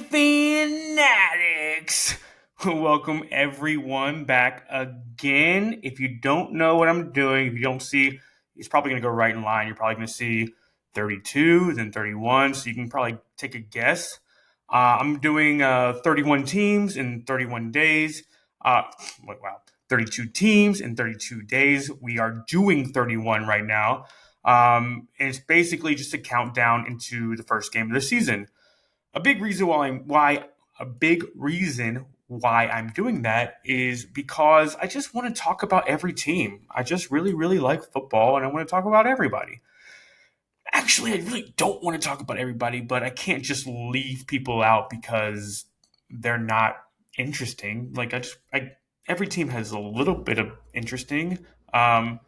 Fanatics. Welcome everyone back again. If you don't know what I'm doing, if you don't see, it's probably going to go right in line. You're probably going to see 32, then 31, so you can probably take a guess. I'm doing 31 teams in 31 days. Wow, 32 teams in 32 days. We are doing 31 right now. And it's basically just a countdown into the first game of the season. A big reason why I'm doing that is because I just want to talk about every team. I just really, really like football, and I want to talk about everybody. Actually, I really don't want to talk about everybody, but I can't just leave people out because they're not interesting. Every team has a little bit of interesting. But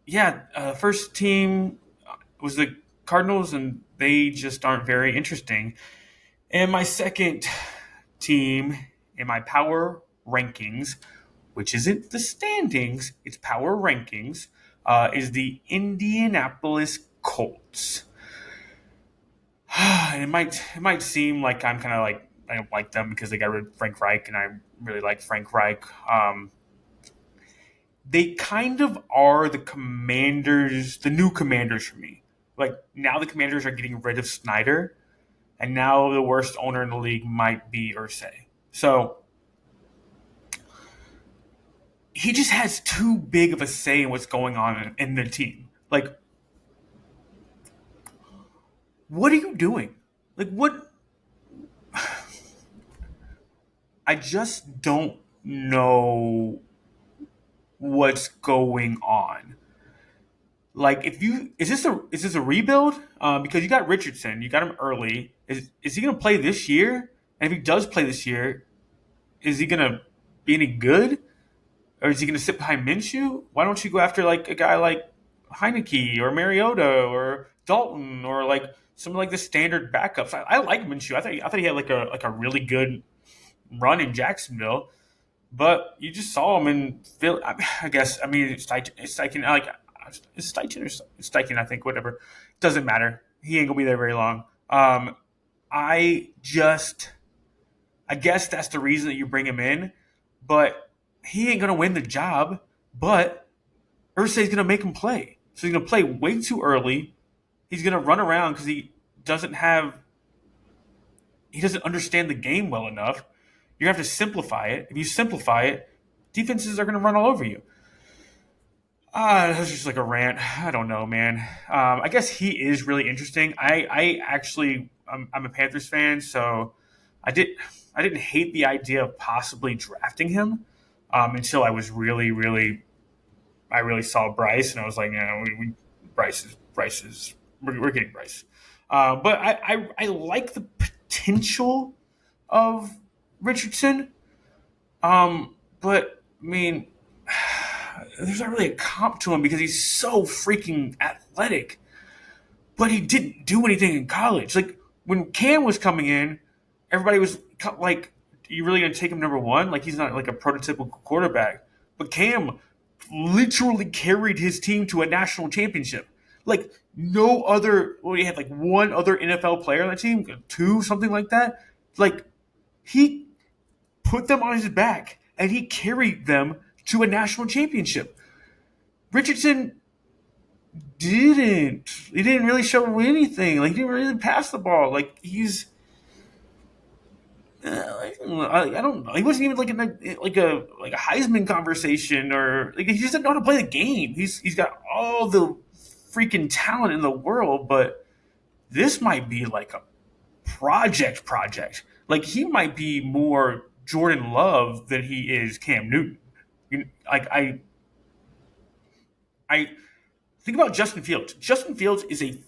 Yeah, first team was the Cardinals, and they just aren't very interesting. And my second team in my power rankings, which isn't the standings, it's power rankings, is the Indianapolis Colts. And it might seem like I'm kind of like I don't like them because they got rid of Frank Reich, and I really like Frank Reich. They kind of are the Commanders, the new Commanders for me. Like now, the Commanders are getting rid of Snyder, and now the worst owner in the league might be Irsay. So he just has too big of a say in what's going on in the team. Like, what are you doing? Like, what? I just don't know what's going on. Like, if you is this a rebuild? Because you got Richardson, you got him early. Is he going to play this year? And if he does play this year, is he going to be any good, or is he going to sit behind Minshew? Why don't you go after like a guy like Heineke or Mariota or Dalton or like some like the standard backups? I like Minshew. I thought he had like a really good run in Jacksonville, but you just saw him in Philly. I guess I mean it's Steichen, like it's Steichen or Steichen, I think, whatever. Doesn't matter. He ain't gonna be there very long. I just I guess that's the reason that you bring him in, but he ain't gonna win the job. But Ursay's gonna make him play, so he's gonna play way too early. He's gonna run around because doesn't have he doesn't understand the game well enough. You have to simplify it. If you simplify it, defenses are going to run all over you. That was just like a rant. I don't know, man. I guess he is really interesting. I actually, I'm a Panthers fan, so I did, I didn't hate the idea of possibly drafting him until I really saw Bryce, and I was like, yeah, Bryce is, we're getting Bryce. But I like the potential of Richardson. But I mean, there's not really a comp to him because he's so freaking athletic. But he didn't do anything in college. Like when Cam was coming in, everybody was like, "You really gonna take him number one? Like he's not like a prototypical quarterback." But Cam literally carried his team to a national championship. Like no other. Well, he had like one other NFL player on the team, two, something like that. Like he put them on his back and he carried them to a national championship. Richardson didn't. He didn't really show anything. Like he didn't really pass the ball. Like he's. I don't know. He wasn't even like a Heisman conversation, or like he just didn't know how to play the game. He's got all the freaking talent in the world, but this might be like a project. Like he might be more Jordan Love than he is Cam Newton. Like I think about Justin Fields. Justin Fields is a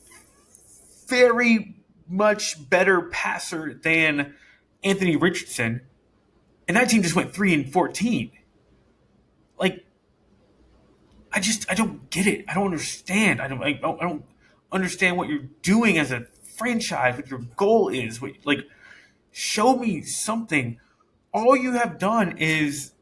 very much better passer than Anthony Richardson, and that team just went 3-14. Like I don't get it. I don't understand. I don't understand what you're doing as a franchise. What your goal is. Like show me something. All you have done is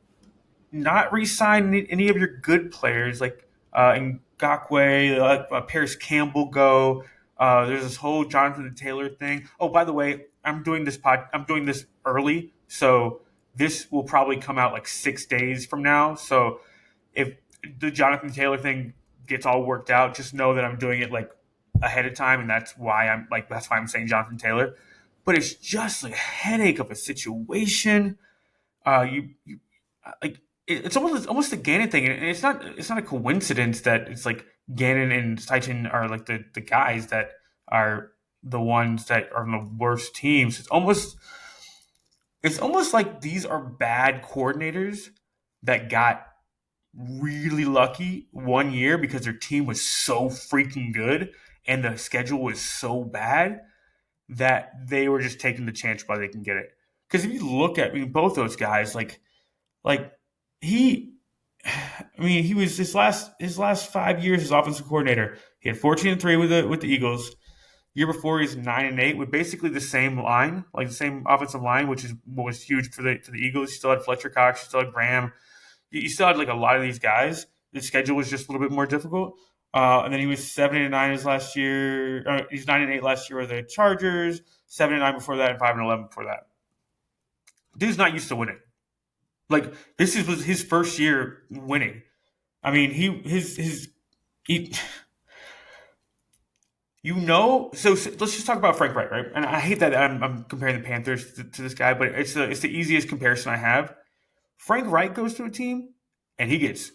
not re-sign any of your good players, like Ngakwe, Paris Campbell go. There's this whole Jonathan Taylor thing. Oh, by the way, I'm doing this early, so this will probably come out like 6 days from now. So if the Jonathan Taylor thing gets all worked out, just know that I'm doing it like ahead of time, and that's why I'm saying Jonathan Taylor. But it's just like a headache of a situation. You like it's almost a Gannon thing, and it's not a coincidence that it's like Gannon and Steichen are like the guys that are the ones that are on the worst teams. It's almost like these are bad coordinators that got really lucky one year because their team was so freaking good and the schedule was so bad that they were just taking the chance while they can get it. Because if you look at, I mean, both those guys, like he, I mean, he was his last 5 years as offensive coordinator. He had 14-3 with the Eagles. Year before, he's 9-8 with basically the same line, like the same offensive line, which is what was huge for the Eagles. You still had Fletcher Cox, you still had Graham, you still had like a lot of these guys. The schedule was just a little bit more difficult. And then he was 7-9 his last year. He's 9-8 last year with the Chargers. 7-9 before that, and 5-11 before that. Dude's not used to winning. Like was his first year winning. I mean, he So let's just talk about Frank Wright, right? And I hate that I'm comparing the Panthers to this guy, but it's the easiest comparison I have. Frank Wright goes to a team, and he gets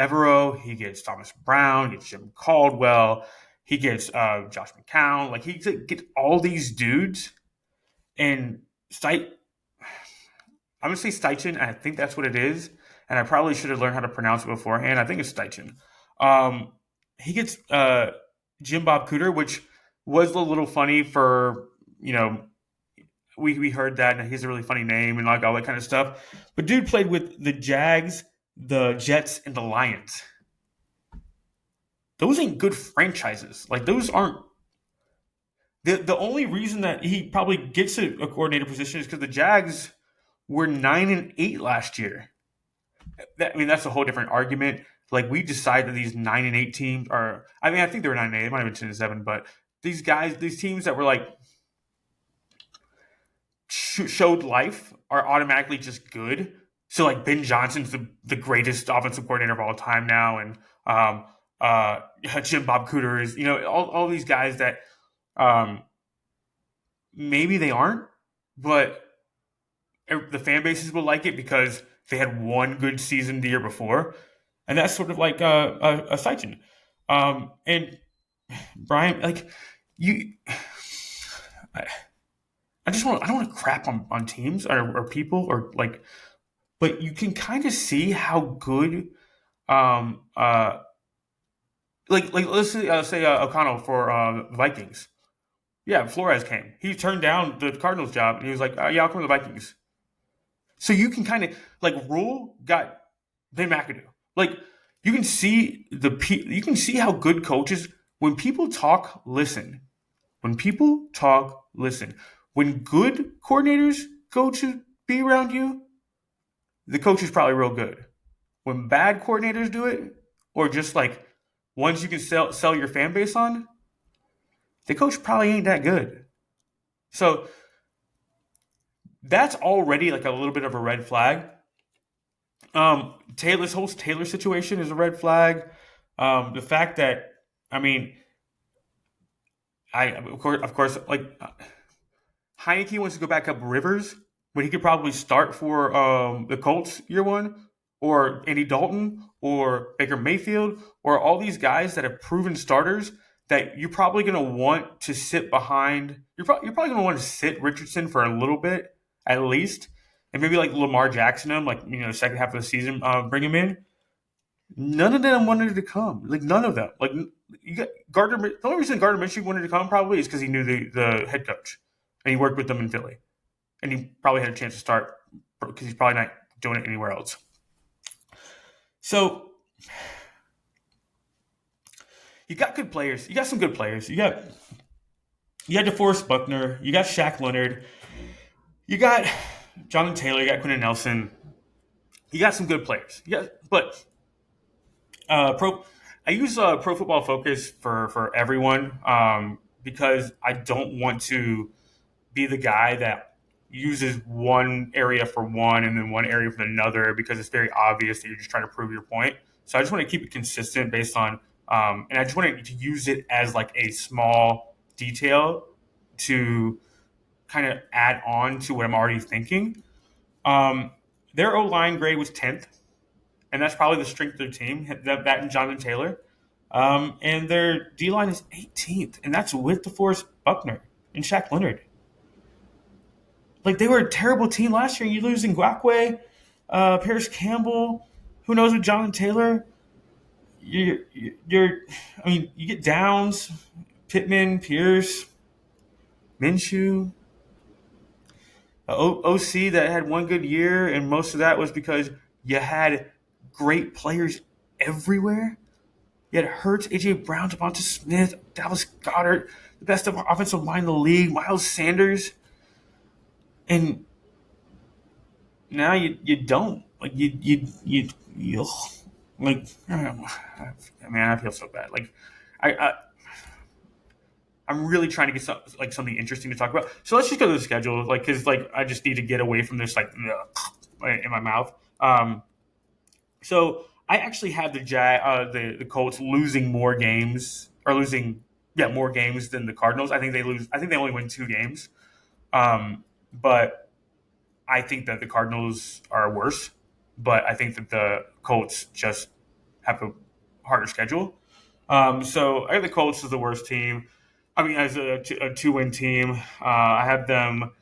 Evero, he gets Thomas Brown, he gets Jim Caldwell, he gets Josh McCown. Like he gets all these dudes, and I'm gonna say Steichen. I think that's what it is, and I probably should have learned how to pronounce it beforehand. I think it's Steichen. He gets Jim Bob Cooter, which was a little funny for we heard that, and he's a really funny name and like all that kind of stuff. But dude played with the Jags, the Jets, and the Lions. Those ain't good franchises. Like those aren't. The only reason that he probably gets a coordinator position is because the Jags were 9-8 last year. I mean, that's a whole different argument. Like we decided that these 9-8 teams are. I mean, I think they were 9-8. They might have been 10-7, but these teams that were like showed life are automatically just good. So like Ben Johnson's the greatest offensive coordinator of all time now, and Jim Bob Cooter is all these guys that maybe they aren't, but the fan bases will like it because they had one good season the year before, and that's sort of like a Seichen. And Brian, like you, I don't want to crap on teams or people or like, but you can kind of see how good, um, uh, like let's say O'Connell for the Vikings. Yeah, Flores came. He turned down the Cardinals job, and he was like, "Yeah, I'll come to the Vikings." So you can kind of like Rule got Ben McAdoo. Like you can see how good coaches when people talk, listen. When people talk, listen. When good coordinators go to be around you, the coach is probably real good. When bad coordinators do it, or just like ones you can sell your fan base on, the coach probably ain't that good. So that's already like a little bit of a red flag. This whole Taylor situation is a red flag. The fact that I mean, I of course like Heineke wants to go back up Rivers, but he could probably start for the Colts year one, or Andy Dalton, or Baker Mayfield, or all these guys that have proven starters that you're probably going to want to sit behind. You're probably going to want to sit Richardson for a little bit at least, and maybe like Lamar Jackson him, like the second half of the season, bring him in. None of them wanted to come. Like none of them. Like you got Gardner. The only reason Gardner Minshew wanted to come probably is because he knew the head coach, and he worked with them in Philly, and he probably had a chance to start because he's probably not doing it anywhere else. So you got good players. You got some good players. You got DeForest Buckner. You got Shaq Leonard. You got Jonathan Taylor. You got Quentin Nelson. You got some good players. But I use Pro Football Focus for everyone because I don't want to be the guy that uses one area for one and then one area for another because it's very obvious that you're just trying to prove your point. So I just want to keep it consistent based on, and I just want to use it as like a small detail to kind of add on to what I'm already thinking. Um, their O line grade was 10th, and that's probably the strength of their team. That and Jonathan Taylor. And their D line is 18th, and that's with DeForest Buckner and Shaq Leonard. Like they were a terrible team last year. You lose Ngakwe, Paris Campbell. Who knows with Jonathan Taylor? You're. I mean, you get Downs, Pittman, Pierce, Minshew, OC that had one good year, and most of that was because you had great players everywhere. You had Hurts, AJ Brown, Devonta Smith, Dallas Goddard, the best offensive line in the league, Miles Sanders, and now you don't like you like. Man, I feel so bad. Like I I'm really trying to get something interesting to talk about. So let's just go to the schedule, like because like I just need to get away from this like in my mouth. So I actually had the Colts losing more games or losing more games than the Cardinals. I think they lose. I think they only win 2 games. But I think that the Cardinals are worse. But I think that the Colts just have a harder schedule. So I have the Colts as the worst team. I mean, as a 2-win team, I have them.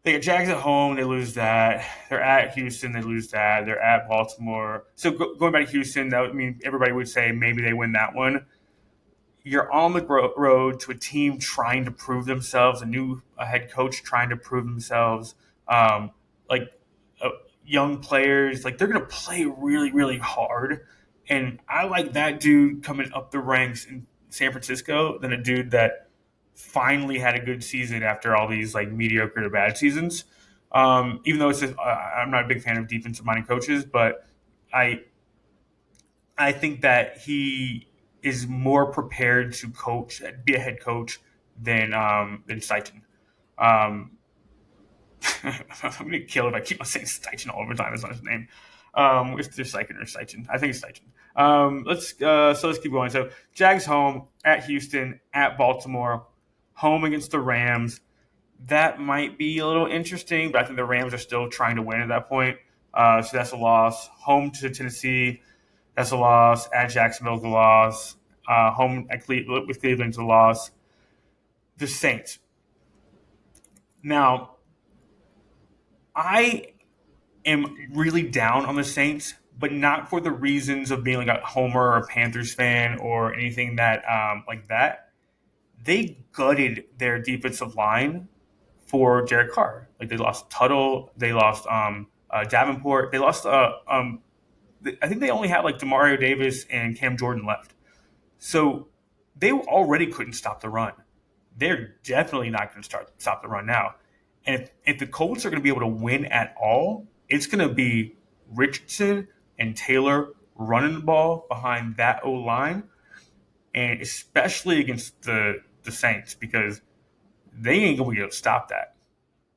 They get Jags at home, they lose that. They're at Houston, they lose that. They're at Baltimore. So going back to Houston, that would mean everybody would say maybe they win that one. You're on the road to a team trying to prove themselves, a head coach trying to prove themselves. Like uh, young players, like they're going to play really, really hard. And I like that dude coming up the ranks in San Francisco than a dude that finally had a good season after all these like mediocre to bad seasons. Even though I'm not a big fan of defensive minded coaches, but I I think that he is more prepared to be a head coach than Steichen. Um, I'm gonna kill if I keep on saying Steichen all over time. That's not his name. If there's Steichen or Steichen, I think it's Steichen. Let's keep going. So Jags home at Houston, at Baltimore, home against the Rams. That might be a little interesting, but I think the Rams are still trying to win at that point. So that's a loss. Home to Tennessee, that's a loss. At Jacksonville's a loss. Home at with Cleveland's a loss. The Saints. Now, I am really down on the Saints, but not for the reasons of being like a Homer or a Panthers fan or anything that like that. They gutted their defensive line for Derek Carr. Like they lost Tuttle, they lost Davenport, they lost. I think they only had like Demario Davis and Cam Jordan left, so they already couldn't stop the run. They're definitely not going to stop the run now. And if the Colts are going to be able to win at all, it's going to be Richardson and Taylor running the ball behind that O line, and especially against the Saints because they ain't going to be able to stop that.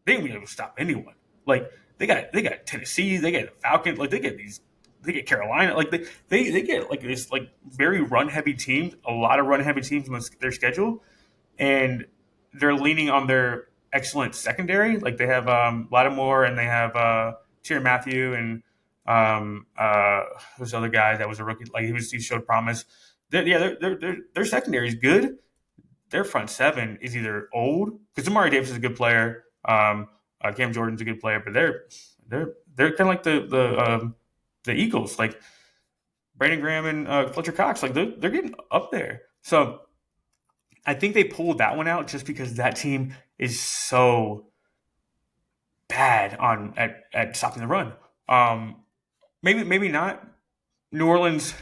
They ain't going to be able to stop anyone. Like they got Tennessee, they got the Falcons, like they get Carolina, like they get like this like very run heavy teams, a lot of run heavy teams on their schedule, and they're leaning on their excellent secondary. Like they have Lattimore and they have Tyrann Mathieu and this other guy that was a rookie. Like he showed promise. Their secondary is good. Their front seven is either old because Amari Davis is a good player. Cam Jordan's a good player, but they're kind of like the Eagles, like Brandon Graham and Fletcher Cox. Like they're getting up there. So I think they pulled that one out just because that team is so bad at stopping the run. Maybe not. New Orleans,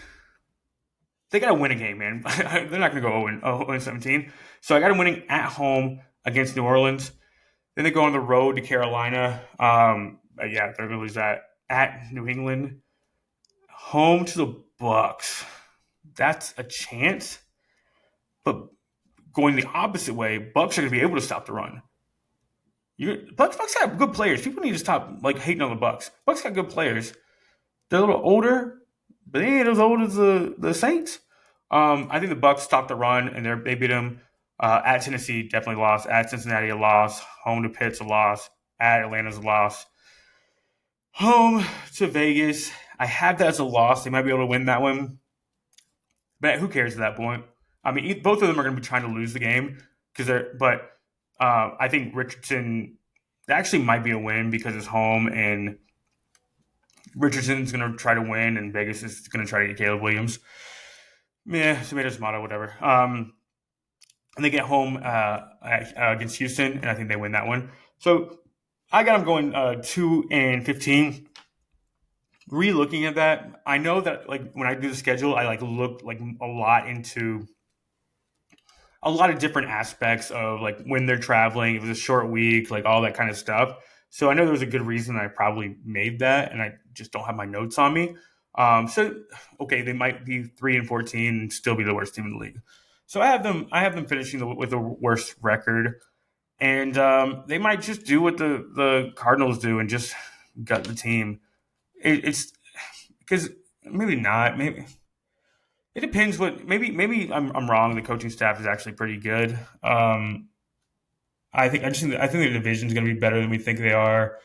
they got to win a game, man. They're not going to go 0-17. So I got them winning at home against New Orleans. Then they go on the road to Carolina. They're going to lose that. At New England, home to the Bucks. that's a chance. But going the opposite way, Bucks are going to be able to stop the run. Bucks have good players. People need to stop like hating on the Bucks. Bucks got good players. They're a little older, but they ain't as old as the Saints. I think the Bucks stopped the run and they beat them. At Tennessee, definitely lost. At Cincinnati, a loss. Home to Pitt's a loss. At Atlanta's a loss. Home to Vegas, I have that as a loss. They might be able to win that one, but who cares at that point? I mean, both of them are going to be trying to lose the game because they're. But I think Richardson actually might be a win because it's home and Richardson's going to try to win and Vegas is going to try to get Caleb Williams. Yeah, tomato, tomato, whatever. And they get home against Houston, and I think they win that one. So I got them going 2-15. Re-looking at that, I know that like when I do the schedule, I like look like a lot into a lot of different aspects of like when they're traveling, if it was a short week, like all that kind of stuff. So I know there was a good reason I probably made that, and I just don't have my notes on me. So okay, they might be 3-14 and still be the worst team in the league. So I have them. I have them finishing with the worst record, and they might just do what the Cardinals do and just gut the team. It's because maybe not. Maybe it depends. Maybe I'm wrong. The coaching staff is actually pretty good. I think the division is going to be better than we think they are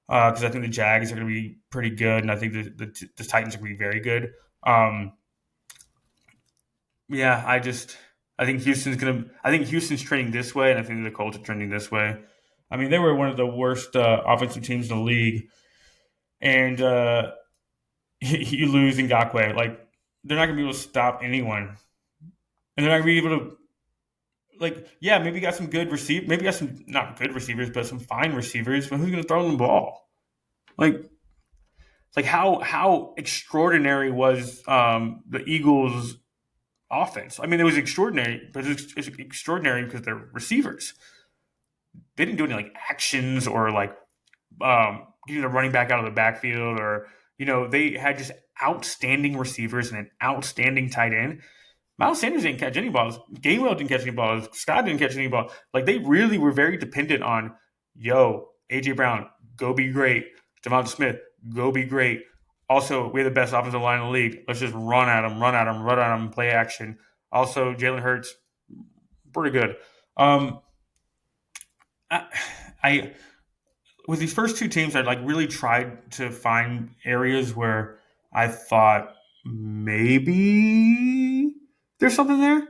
because I think the Jags are going to be pretty good, and I think the Titans are going to be very good. Um, yeah, I think Houston's trending this way, and I think the Colts are trending this way. I mean, they were one of the worst offensive teams in the league, and you lose Ngakwe. Like they're not going to be able to stop anyone, and they're not going to be able to like, yeah, maybe you got some good receive, maybe you got some not good receivers, but some fine receivers. But who's going to throw them the ball? Like, how extraordinary was the Eagles' offense? I mean, it was extraordinary, but it's extraordinary because they're receivers. They didn't do any like actions or like getting a running back out of the backfield, or they had just outstanding receivers and an outstanding tight end. Miles Sanders didn't catch any balls. Gainwell didn't catch any balls. Scott didn't catch any balls. Like they really were very dependent on, AJ Brown, go be great. Devonta Smith, go be great. Also, we have the best offensive line in the league. Let's just run at them, run at them, run at them, play action. Also, Jalen Hurts, pretty good. Um, I, I with these first two teams, I like really tried to find areas where I thought maybe there's something there.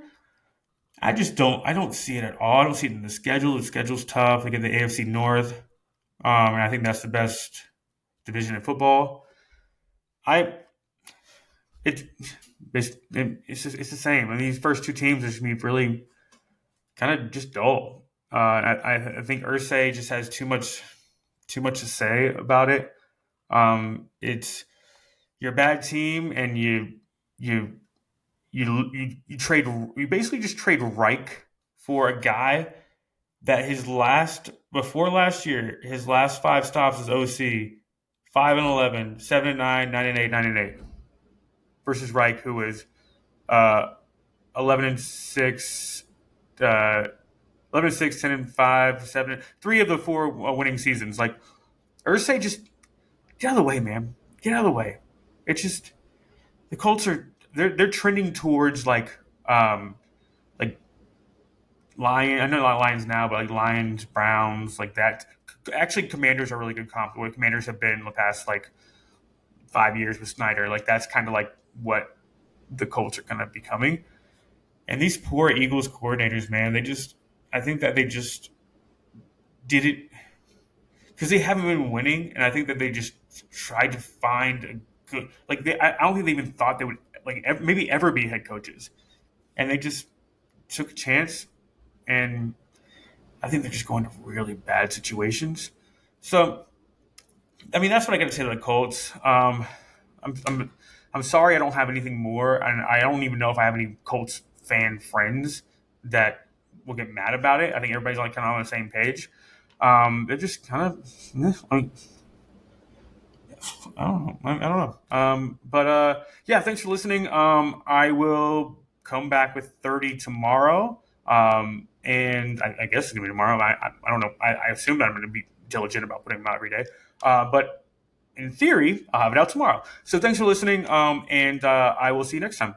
I just don't. I don't see it at all. I don't see it in the schedule. The schedule's tough. They get the AFC North, and I think that's the best division in football. I it, it's the same. I mean, these first two teams are just gonna be really kind of just dull. I think Ursay just has too much to say about it. It's you're a bad team, and you you trade you basically just trade Reich for a guy that his last before last year his last five stops as OC 5-11, 7-9, 9-8, 9-8 versus Reich who was uh, 11-6, 11-6, 10-5, 7 three of the four winning seasons. Like Ursay, just get out of the way, man. Get out of the way. It's just the Colts are they're trending towards like Lion. I know not Lions now, but like Lions, Browns, like that. Actually, Commanders are really good comp. What Commanders have been in the past like 5 years with Snyder. Like that's kind of like what the Colts are kind of becoming. And these poor Eagles coordinators, man, I think that they just did it because they haven't been winning, and I think that they just tried to find a good, like I don't think they even thought they would like maybe ever be head coaches, and they just took a chance, and I think they're just going to really bad situations. So, I mean, that's what I got to say to the Colts. I'm, I'm, I'm sorry I don't have anything more, and I don't even know if I have any Colts fan friends that will get mad about it. I think everybody's like kind of on the same page. They're just kind of, I mean, I don't know. I don't know. But yeah, thanks for listening. I will come back with 30 tomorrow. And I guess it's gonna be tomorrow. I don't know. I assume that I'm gonna be diligent about putting them out every day. But in theory, I'll have it out tomorrow. So thanks for listening. And I will see you next time.